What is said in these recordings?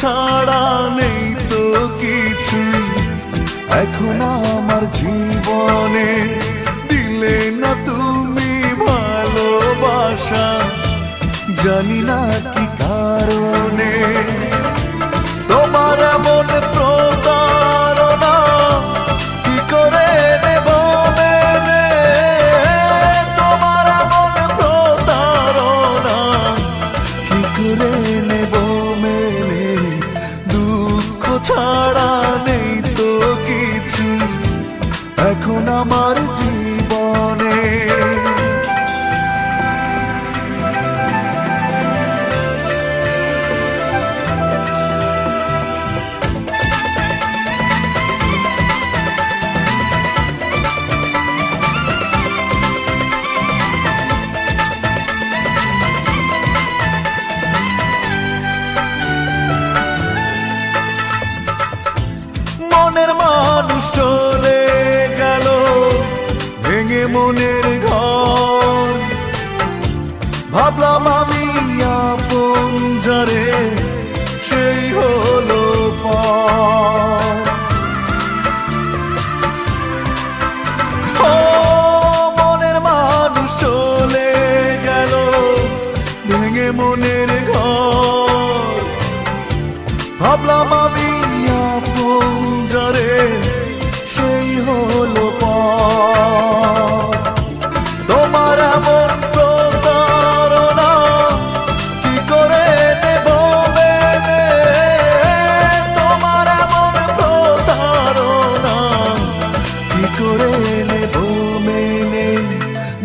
ছাড়া নেই তো কিছু এখন আমার জীবনে। দিলে না তুমি ভালোবাসা, জানি না কি কারণে। তোমার এমন প্রতারণা কি করে নেব মেনে, তোমার এমন প্রতারণা কি করে নেব মেনে। দুঃখ ছাড়া নেই তো কিছু এখন আমার জীবনে। মনের মানুষ চলে গেল ভেঙে মনের ঘর, ভাবলাম আমি আপন যারে সেই হলো পর। ও মনের মানুষ চলে গেল ভেঙে মনের ঘর, ভাবলাম আমি আপন যারে সেই হলো পর। তোমার এমন প্রতারণা কি করে নেব মেনে, তোমার এমন প্রতারণা কি করে নেব মেনে।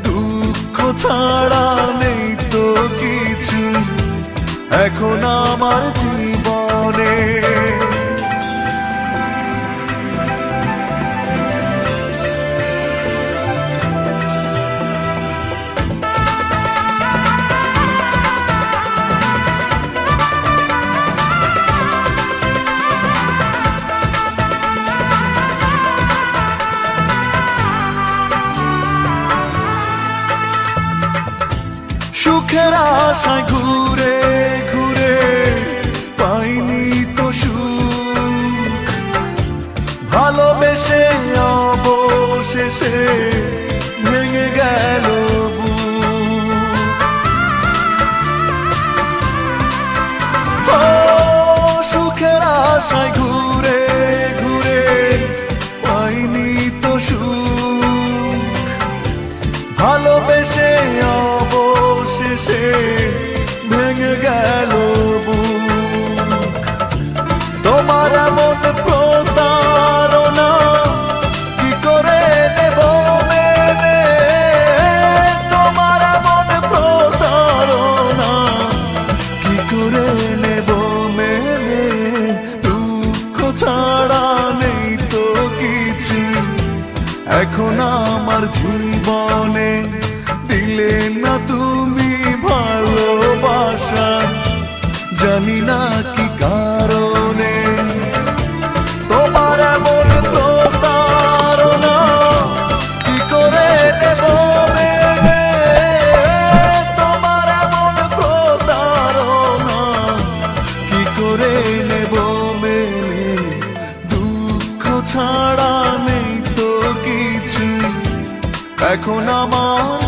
দুঃখ ছাড়া নেই তো কিছু এখন আমার জীবনে। সুখের আশায় ঘুরে ঘুরে পাইনি তো সুখ, ভালোবেসে অবশেষে ভেঙে গেল বুক। ও সুখের আশায় ঘুরে ঘুরে পাইনি তো সুখ, ভালোবেসে অবশেষে ভেঙে গেল বুক। তোমার এমন প্রতারণা কি করে নেব মেনে, তোমার এমন প্রতারণা কি করে নেব মেনে। দুঃখ ছাড়া নেই তো কিছু এখন আমার জীবনে। দিলে না তুমি ভালোবাসা, জানি না কি কারণে। তোমার এমন প্রতারণা কি করে নেব মেনে, তোমার এমন প্রতারণা কি করে নেব মেনে। দুঃখ ছাড়া নেই তো কিছু এখন আমার